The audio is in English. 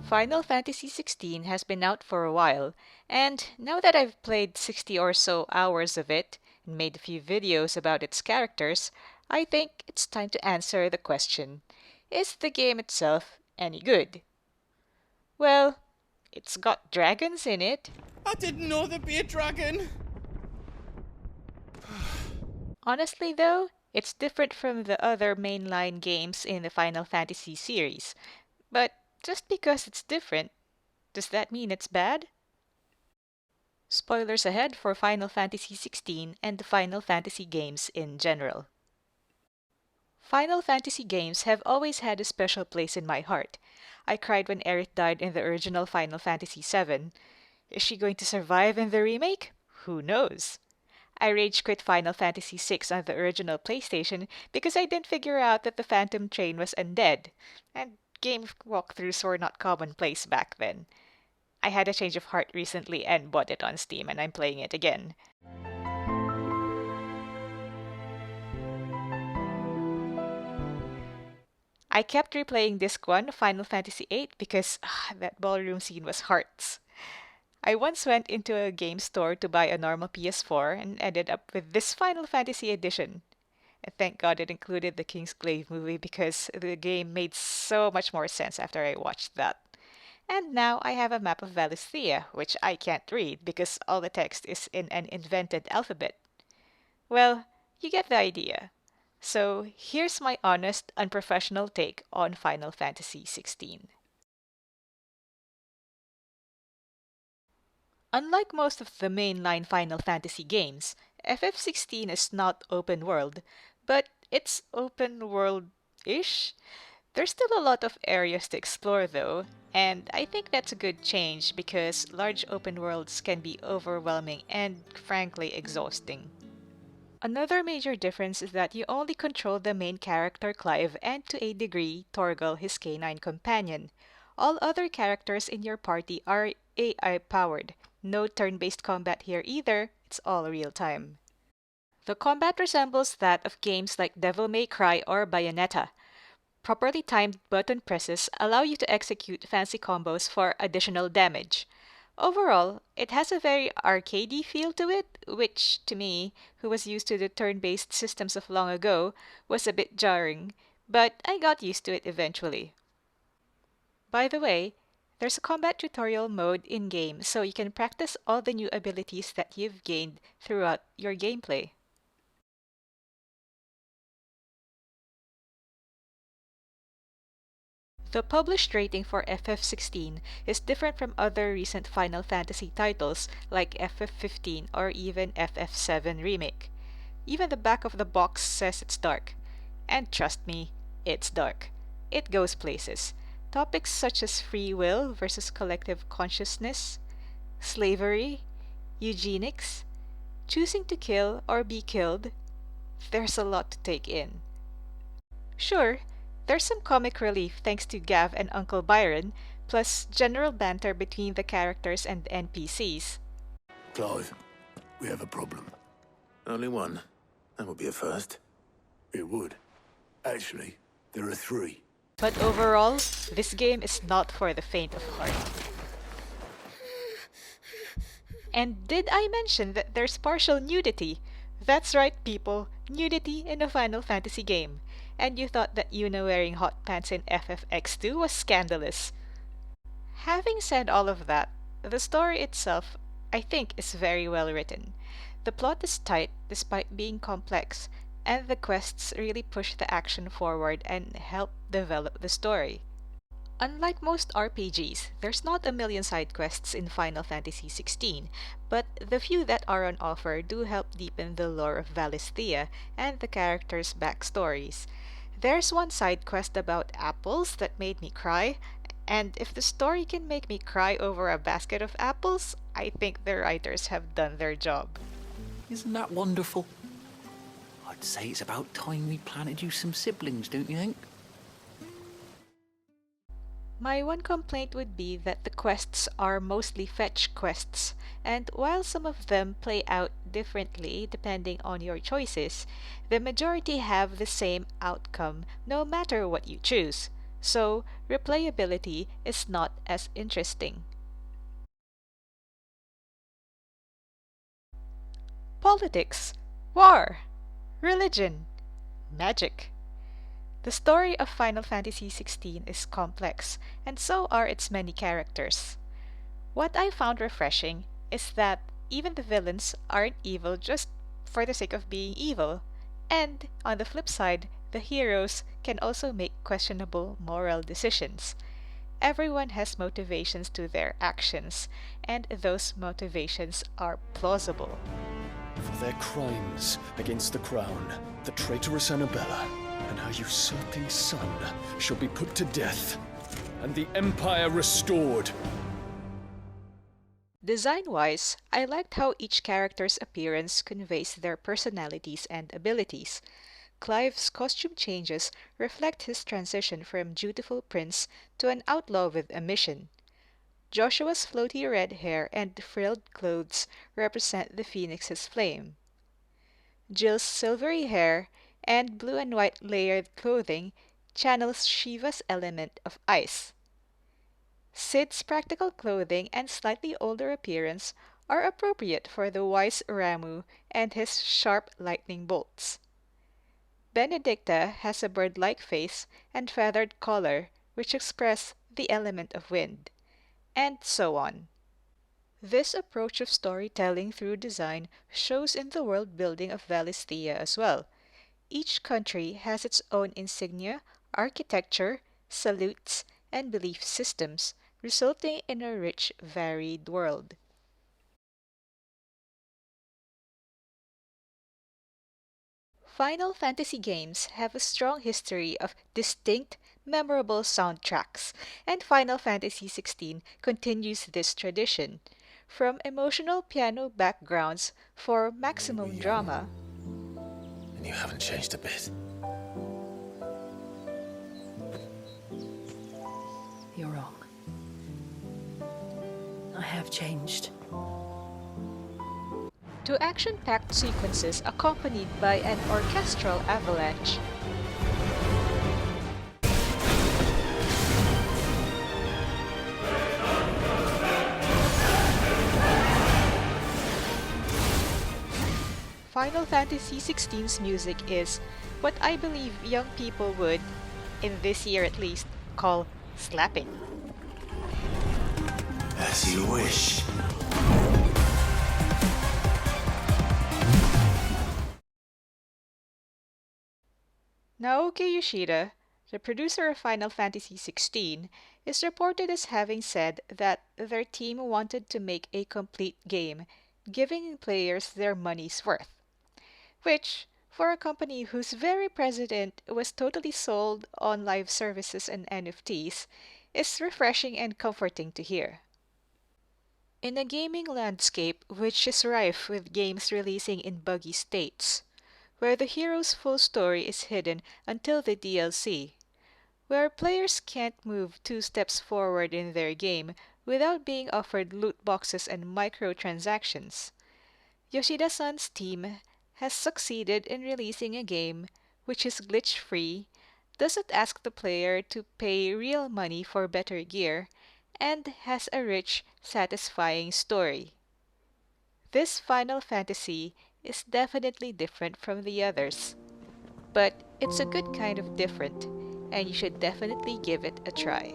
Final Fantasy XVI has been out for a while, and now that I've played 60 or so hours of it and made a few videos about its characters, I think it's time to answer the question, is the game itself any good? Well, it's got dragons in it. I didn't know there'd be a dragon. Honestly though, it's different from the other mainline games in the Final Fantasy series. But just because it's different, does that mean it's bad? Spoilers ahead for Final Fantasy XVI and the Final Fantasy games in general. Final Fantasy games have always had a special place in my heart. I cried when Aerith died in the original Final Fantasy VII. Is she going to survive in the remake? Who knows? I rage quit Final Fantasy VI on the original PlayStation because I didn't figure out that the Phantom Train was undead, and game walkthroughs were not commonplace back then. I had a change of heart recently and bought it on Steam, and I'm playing it again. I kept replaying Disc 1 of Final Fantasy VIII because that ballroom scene was hearts. I once went into a game store to buy a normal PS4 and ended up with this Final Fantasy edition. And thank God it included the Kingsglaive movie because the game made so much more sense after I watched that. And now I have a map of Valisthea, which I can't read because all the text is in an invented alphabet. Well, you get the idea. So here's my honest, unprofessional take on Final Fantasy XVI. Unlike most of the mainline Final Fantasy games, FF16 is not open world, but it's open world-ish. There's still a lot of areas to explore though, and I think that's a good change because large open worlds can be overwhelming and frankly exhausting. Another major difference is that you only control the main character Clive and to a degree Torgal, his canine companion. All other characters in your party are AI powered. No turn-based combat here either, it's all real time. The combat resembles that of games like Devil May Cry or Bayonetta. Properly timed button presses allow you to execute fancy combos for additional damage. Overall, it has a very arcadey feel to it, which, to me, who was used to the turn-based systems of long ago, was a bit jarring, but I got used to it eventually. By the way, there's a combat tutorial mode in-game, so you can practice all the new abilities that you've gained throughout your gameplay. The published rating for FF16 is different from other recent Final Fantasy titles like FF15 or even FF7 Remake. Even the back of the box says it's dark. And trust me, it's dark. It goes places. Topics such as free will versus collective consciousness, slavery, eugenics, choosing to kill or be killed. There's a lot to take in. Sure, there's some comic relief thanks to Gav and Uncle Byron, plus general banter between the characters and NPCs. Clive, we have a problem. Only one. That would be a first. It would. Actually, there are three. But overall, this game is not for the faint of heart. And did I mention that there's partial nudity? That's right, people, nudity in a Final Fantasy game. And you thought that Yuna wearing hot pants in FFX2 was scandalous. Having said all of that, the story itself, I think, is very well written. The plot is tight despite being complex, and the quests really push the action forward and help develop the story. Unlike most RPGs, there's not a million side quests in Final Fantasy XVI, but the few that are on offer do help deepen the lore of Valisthea and the characters' backstories. There's one side quest about apples that made me cry, and if the story can make me cry over a basket of apples, I think the writers have done their job. Isn't that wonderful? I'd say it's about time we planted you some siblings, don't you think? My one complaint would be that the quests are mostly fetch quests, and while some of them play out differently depending on your choices, the majority have the same outcome no matter what you choose. so replayability is not as interesting. Politics, war, religion, magic. The story of Final Fantasy XVI is complex, and so are its many characters. What I found refreshing is that even the villains aren't evil just for the sake of being evil. And on the flip side, the heroes can also make questionable moral decisions. Everyone has motivations to their actions, and those motivations are plausible. For their crimes against the crown, the traitorous Annabella and her usurping son shall be put to death, and the Empire restored. Design-wise, I liked how each character's appearance conveys their personalities and abilities. Clive's costume changes reflect his transition from dutiful prince to an outlaw with a mission. Joshua's floaty red hair and frilled clothes represent the Phoenix's flame. Jill's silvery hair and blue and white layered clothing channels Shiva's element of ice. Sid's practical clothing and slightly older appearance are appropriate for the wise Ramu and his sharp lightning bolts. Benedicta has a bird-like face and feathered collar, which express the element of wind, and so on. This approach of storytelling through design shows in the world building of Valisthea as well. Each country has its own insignia, architecture, salutes, and belief systems, resulting in a rich, varied world. Final Fantasy games have a strong history of distinct, memorable soundtracks, and Final Fantasy XVI continues this tradition. From emotional piano backgrounds for maximum drama, And you haven't changed a bit. You're wrong. I have changed. to action-packed sequences accompanied by an orchestral avalanche. Final Fantasy XVI's music is what I believe young people would, in this year at least, call slapping. As you wish. Naoki Yoshida, the producer of Final Fantasy XVI, is reported as having said that their team wanted to make a complete game, giving players their money's worth. Which, for a company whose very president was totally sold on live services and NFTs, is refreshing and comforting to hear. In a gaming landscape which is rife with games releasing in buggy states, where the hero's full story is hidden until the DLC, where players can't move two steps forward in their game without being offered loot boxes and microtransactions, Yoshida-san's team has succeeded in releasing a game which is glitch-free, doesn't ask the player to pay real money for better gear, and has a rich, satisfying story. This Final Fantasy is definitely different from the others, but it's a good kind of different, and you should definitely give it a try.